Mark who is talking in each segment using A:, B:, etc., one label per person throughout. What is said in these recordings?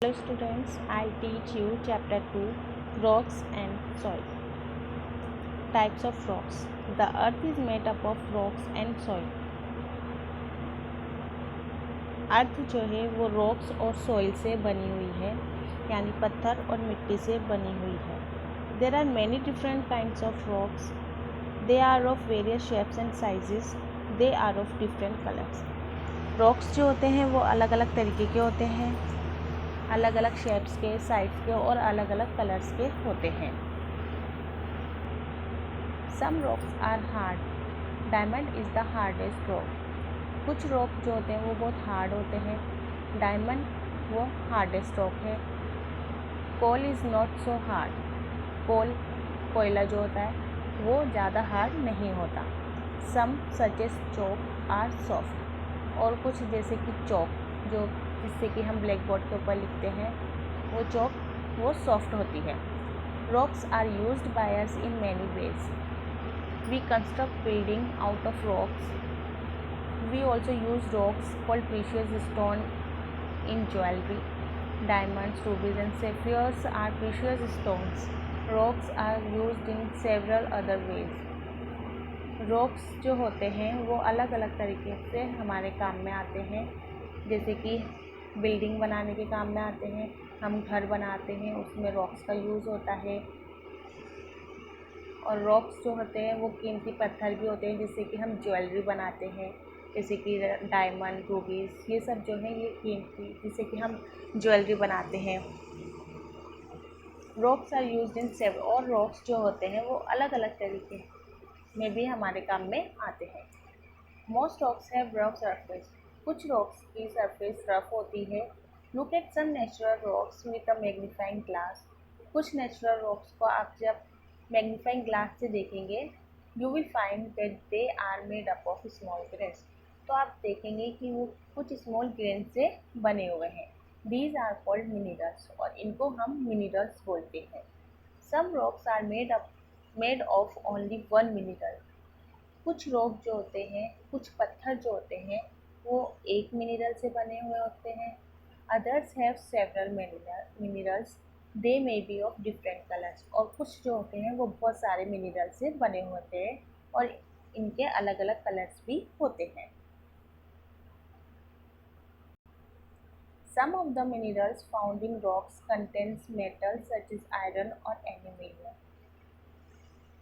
A: Hello students, I teach you chapter 2 Rocks and Soil. Types of rocks. The earth is made up of rocks and soil. अर्थ जो है वो rocks और soil से बनी हुई है, यानी पत्थर और मिट्टी से बनी हुई है. There are many different kinds of rocks. They are of various shapes and sizes. They are of different colours. Rocks जो होते हैं वो अलग अलग तरीके के होते हैं, अलग अलग शेप्स के, साइज़ के और अलग अलग कलर्स के होते हैं. Some rocks are hard. Diamond is the hardest rock. कुछ रॉक जो होते हैं वो बहुत हार्ड होते हैं. डायमंड वो हार्डेस्ट रॉक है. Coal is not so hard. कोयला जो होता है वो ज़्यादा हार्ड नहीं होता. Some such as chalk are soft. और कुछ जैसे कि चॉक जो जिससे कि हम ब्लैक बोर्ड के ऊपर लिखते हैं, वो चॉक वो सॉफ्ट होती है. Rocks are used by us in many ways. We construct building out of rocks. We also use rocks called precious stone in jewelry. Diamonds, rubies and sapphires are precious stones. Rocks are used in several other ways. Rocks जो होते हैं वो अलग अलग तरीके से हमारे काम में आते हैं, जैसे कि बिल्डिंग बनाने के काम में आते हैं. हम घर बनाते हैं उसमें रॉक्स का यूज़ होता है. और रॉक्स जो होते हैं वो कीमती पत्थर भी होते हैं, जिससे कि हम ज्वेलरी बनाते हैं, जैसे कि डायमंड, रूबीज़, ये सब जो है ये कीमती, जिससे कि हम ज्वेलरी बनाते हैं. Rocks are used in save. और रॉक्स जो होते हैं वो अलग अलग तरीके में भी हमारे काम में आते हैं. Most rocks have rough surface. कुछ रॉक्स की सरफेस रफ होती है. Look at some natural rocks with a magnifying glass. कुछ नेचुरल रॉक्स को आप जब मैग्नीफाइंग ग्लास से देखेंगे, you will find that they are made up of small grains. तो आप देखेंगे कि वो कुछ स्मॉल ग्रेन से बने हुए हैं. These are called minerals. और इनको हम मिनरल्स बोलते हैं. Some rocks are made of only one mineral. कुछ रॉक जो होते हैं, कुछ पत्थर जो होते हैं, वो एक मिनरल से बने हुए होते हैं. Others have several minerals. They may be of different colours. और कुछ जो होते हैं वो बहुत सारे मिनरल से बने होते हैं और इनके अलग अलग कलर्स भी होते हैं. Some of the minerals found in rocks contains metals such as iron or aluminium.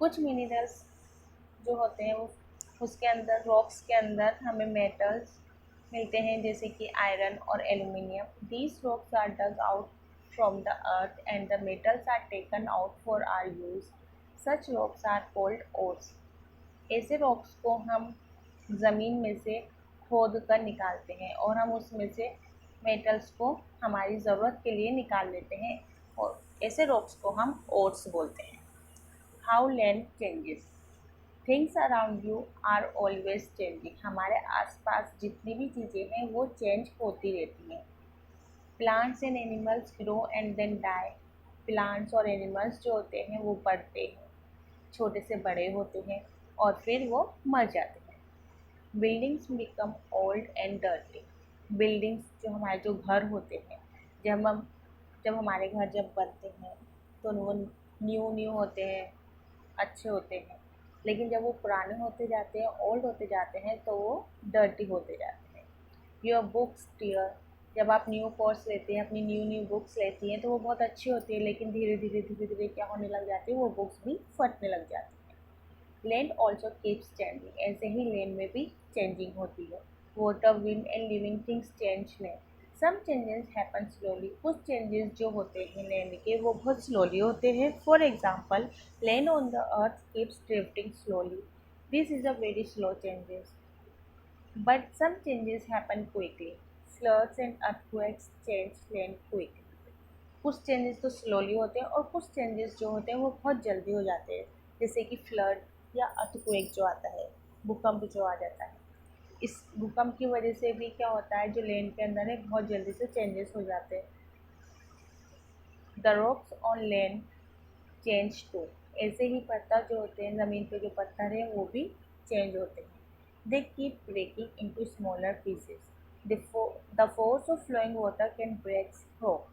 A: कुछ मिनरल्स जो होते हैं वो उसके अंदर, रॉक्स के अंदर हमें मेटल्स मिलते हैं, जैसे कि आयरन और aluminium. These rocks are dug out from the earth and the metals are taken out for our use. Such rocks are called ores. ऐसे रॉक्स को हम ज़मीन में से खोद कर निकालते हैं और हम उसमें से मेटल्स को हमारी ज़रूरत के लिए निकाल लेते हैं, और ऐसे रॉक्स को हम ओर्स बोलते हैं. How land changes. Things around you are always changing. हमारे आसपास जितनी भी चीज़ें हैं वो चेंज होती रहती हैं. Plants and animals grow and then die. Plants और एनिमल्स जो होते हैं वो बढ़ते हैं, छोटे से बड़े होते हैं और फिर वो मर जाते हैं. Buildings become old and dirty. Buildings जो हमारे जो घर होते हैं, जब हमारे घर जब बनते हैं तो वो न्यू न्यू होते हैं, अच्छे होते हैं. लेकिन जब वो पुराने होते जाते हैं, ओल्ड होते जाते हैं, तो वो डर्टी होते जाते हैं. Your books tear. जब आप न्यू कोर्स लेते हैं, अपनी न्यू न्यू बुक्स लेती हैं, तो वो बहुत अच्छी होती है, लेकिन धीरे धीरे क्या होने लग जाती है, वो बुक्स भी फटने लग जाती है. Land also keeps changing. ऐसे ही लैंड में भी चेंजिंग होती है. Water, wind and living things change land. Some changes happen slowly. कुछ चेंजेस जो होते हैं लैंड के वो बहुत स्लोली होते हैं. For example, land on the earth keeps drifting slowly. This is a very slow changes. But some changes happen quickly. Floods and earthquakes change land quickly. कुछ चेंजेस तो स्लोली होते हैं और कुछ चेंजेस जो होते हैं वो बहुत जल्दी हो जाते हैं, जैसे कि फ्लड या अर्थक्वेक जो आता है, भूकंप जो आ जाता है. इस भूकंप की वजह से भी क्या होता है, जो लैंड के अंदर है बहुत जल्दी से चेंजेस हो जाते हैं. The rocks on land change too. ऐसे ही पत्थर जो होते हैं, ज़मीन पे जो पत्थर है वो भी चेंज होते हैं. They keep breaking into smaller pieces. The force of flowing water can break rock.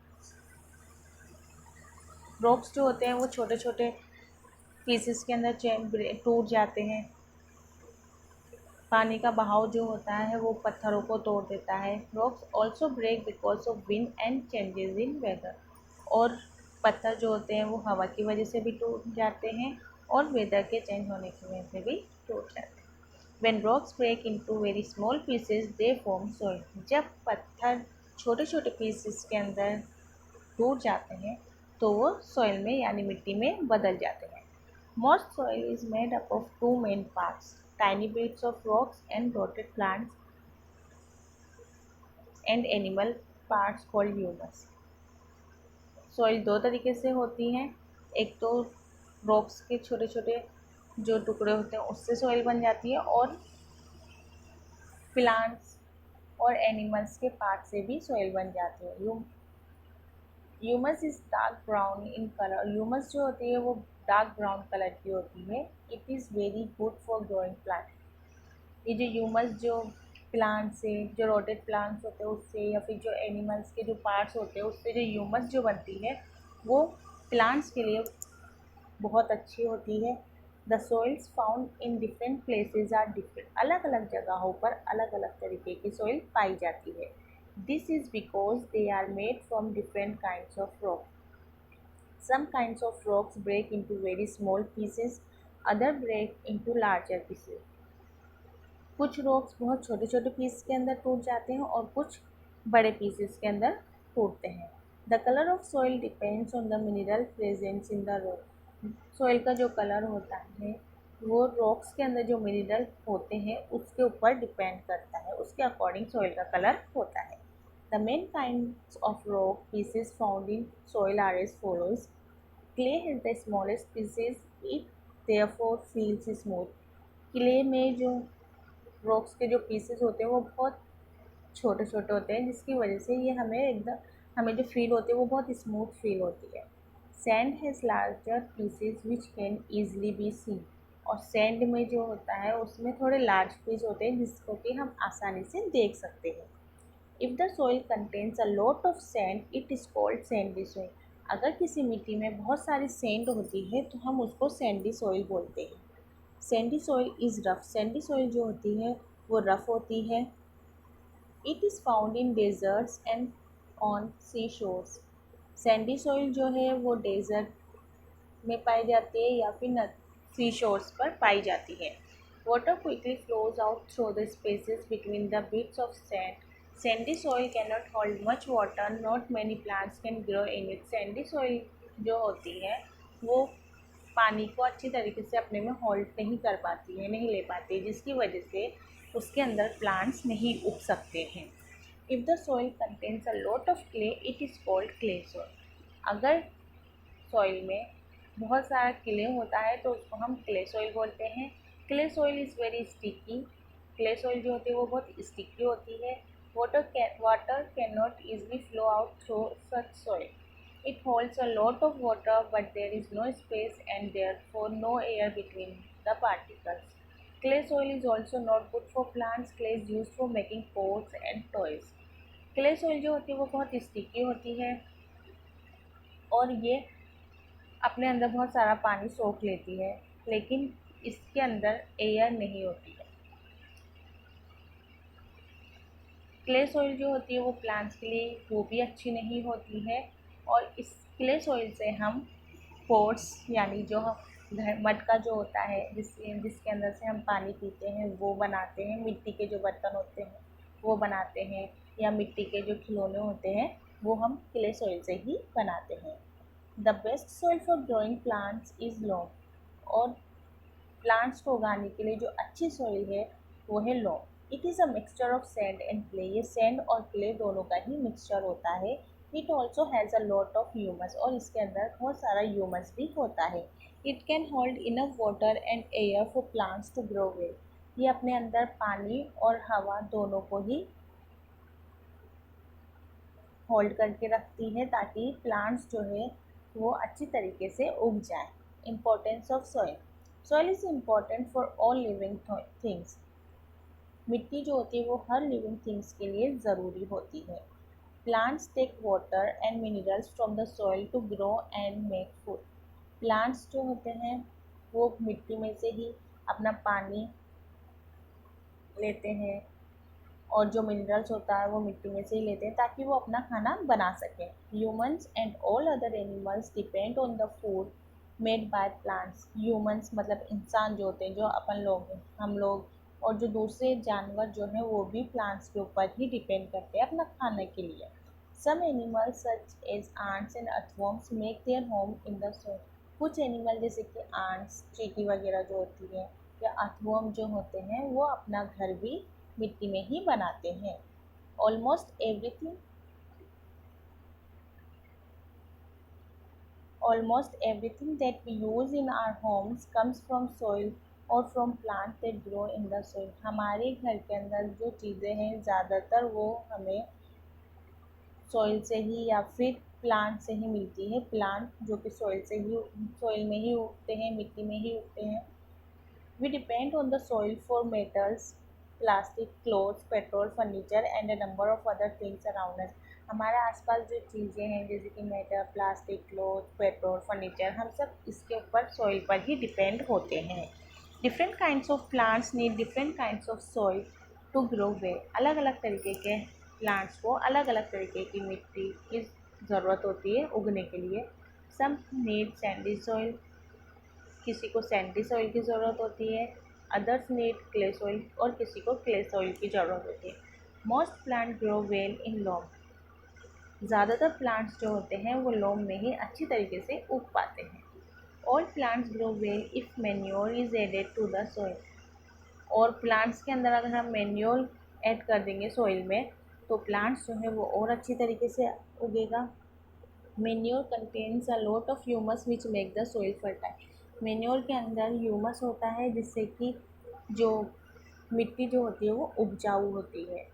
A: Rocks जो होते हैं वो छोटे छोटे पीसेस के अंदर टूट जाते हैं। पानी का बहाव जो होता है वो पत्थरों को तोड़ देता है। Rocks also break because of wind and changes in weather. और पत्थर जो होते हैं वो हवा की वजह से भी टूट जाते हैं और वेदर के चेंज होने की वजह से भी टूट जाते हैं। When rocks break into very small pieces, they form soil. जब पत्थर छोटे छोटे पीसेस के अंदर टूट जाते हैं तो वो सॉइल में यानी मिट्टी में बदल जाते हैं। Most soil is made up of two main parts, tiny bits of rocks and rotted plants and animal parts called humus. Soil दो तरीके से होती हैं, एक तो रॉक्स के छोटे छोटे जो टुकड़े होते हैं उससे सॉइल बन जाती है, और प्लांट्स और एनिमल्स के पार्ट से भी सॉइल बन जाती है। Humus is dark brown in colour. Humus जो होती है वो डार्क ब्राउन कलर की होती है। It is very good for growing plant. ये जो ह्यूमस जो प्लांट से, जो रोटेड प्लांट्स होते हैं उससे, या फिर जो एनिमल्स के जो पार्ट्स होते हैं उससे जो ह्यूमस जो बनती है वो प्लांट्स के लिए बहुत अच्छी होती है। The soils found in different places are different. अलग अलग जगहों पर अलग अलग तरीके की सॉइल पाई जाती है। This is because they are made from different kinds of rock. Some kinds of rocks break into very small pieces, other break into larger pieces. कुछ रॉक्स बहुत छोटे छोटे पीस के अंदर टूट जाते हैं और कुछ बड़े पीसेस के अंदर टूटते हैं। The colour of soil depends on the mineral presents in the rock. Soil का जो कलर होता है वो रॉक्स के अंदर जो मिनरल होते हैं उसके ऊपर डिपेंड करता है, उसके अकॉर्डिंग सॉइल का कलर होता है। The main kinds of rock pieces found in soil are as follows. Clay has the smallest pieces, it therefore feels smooth. Clay में जो रॉक्स के जो पीसेस होते हैं वो बहुत छोटे छोटे होते हैं, जिसकी वजह से ये हमें जो फील होती है वो बहुत स्मूथ फील होती है। Sand has larger pieces which can easily be seen. और सैंड में जो होता है उसमें थोड़े लार्ज पीस होते हैं जिसको कि हम आसानी से देख सकते हैं। If the soil contains a lot of sand, it is called Sandy soil. अगर किसी मिट्टी में बहुत सारी सैंड होती है तो हम उसको सैंडी सॉइल बोलते हैं। Sandy soil is rough. Sandy soil जो होती है वो रफ होती है। It is found in deserts and on sea shores. Sandy soil जो है वो डेजर्ट में पाई जाती है या फिर सी शोर्स पर पाई जाती है। Water quickly flows out through the spaces between the bits of sand. Sandy soil cannot hold much water, not many plants can grow in it. Sandy soil जो होती है वो पानी को अच्छी तरीके से अपने में होल्ड नहीं कर पाती है, नहीं ले पाती है, जिसकी वजह से उसके अंदर प्लांट्स नहीं उग सकते हैं। If the soil contains a lot of clay, it is called clay soil. अगर सॉइल में बहुत सारा क्ले होता है तो उसको हम क्ले सॉइल बोलते हैं। Clay soil is very sticky. Clay soil जो होती है वो बहुत स्टिकी होती है। Water can not easily flow out through such soil. It holds a lot of water, but there is no space and therefore no air between the particles. Clay soil is also not good for plants. Clay is used for making pots and toys. Clay soil जो होती है वो बहुत sticky होती है और ये अपने अंदर बहुत सारा पानी सोख लेती है, लेकिन इसके अंदर एयर नहीं होती है। क्ले सॉइल जो होती है वो प्लांट्स के लिए वो भी अच्छी नहीं होती है, और इस क्ले सॉइल से हम पोट्स यानी जो हम घर मटका जो होता है जिसके अंदर से हम पानी पीते हैं वो बनाते हैं। मिट्टी के जो बर्तन होते हैं वो बनाते हैं, या मिट्टी के जो खिलौने होते हैं वो हम क्ले सॉइल से ही बनाते हैं। The best soil for growing plants is Lomb. और प्लांट्स को उगाने के लिए जो अच्छी सॉइल है वो है loam. It is a mixture of sand and clay. ये सैंड और क्ले दोनों का ही मिक्सचर होता है। It also has a lot of humus. और इसके अंदर बहुत सारा ह्यूमस भी होता है। It can hold enough water and air for plants to grow well. ये अपने अंदर पानी और हवा दोनों को ही होल्ड करके रखती है ताकि प्लांट्स जो है वो अच्छी तरीके से उग जाए। Importance of soil. Soil is important for all living things. मिट्टी जो होती है वो हर लिविंग थिंग्स के लिए ज़रूरी होती है। Plants take water and minerals from the soil to grow and make food. Plants जो होते हैं वो मिट्टी में से ही अपना पानी लेते हैं और जो मिनरल्स होता है वो मिट्टी में से ही लेते हैं ताकि वो अपना खाना बना सकें। Humans and all other animals depend on the food made by plants. Humans मतलब इंसान जो होते हैं, जो अपन लोग हैं, हम लोग, और जो दूसरे जानवर जो हैं वो भी प्लांट्स के ऊपर ही डिपेंड करते हैं अपना खाने के लिए। Some animals such as ants and earthworms make their home in the soil। कुछ एनिमल जैसे कि आंट्स, चींटी वगैरह जो होती हैं, या अर्थवर्म जो होते हैं, वो अपना घर भी मिट्टी में ही बनाते हैं। Almost everything Almost everything that we use in our homes comes from soil or from plants that grow in the soil। हमारे घर के अंदर जो चीज़ें हैं ज़्यादातर वो हमें सॉइल से ही या फिर प्लांट से ही मिलती है। प्लांट जो कि सॉइल में ही उगते हैं, मिट्टी में ही उगते हैं। We depend on the soil for metals, plastic, clothes, petrol, furniture and a number of other things around us। हमारे आसपास जो चीज़ें हैं जैसे कि metal, plastic, cloth, petrol, furniture, हम सब इसके ऊपर सॉइल पर ही डिपेंड होते हैं। Different kinds of plants need different kinds of soil to grow well. अलग अलग तरीके के प्लांट्स को अलग अलग तरीके की मिट्टी की ज़रूरत होती है उगने के लिए। सम नीड सैंडी सॉइल, किसी को सैंडी सॉइल की ज़रूरत होती है। अदर्स नीड क्ले सॉइल और किसी को क्ले सॉइल की ज़रूरत होती है। Most plant grow well in Lomb. ज़्यादातर प्लांट्स जो होते हैं वो लॉम में ही अच्छी तरीके से उग पाते हैं। All plants grow well if manure is added to the soil. और प्लांट्स के अंदर अगर हम मैन्योर ऐड कर देंगे सॉइल में तो प्लांट्स जो है वो और अच्छी तरीके से उगेगा। Manure contains a lot of humus which make the soil fertile. Manure के अंदर ह्यूमस होता है जिससे कि जो मिट्टी जो होती है वो उपजाऊ होती है।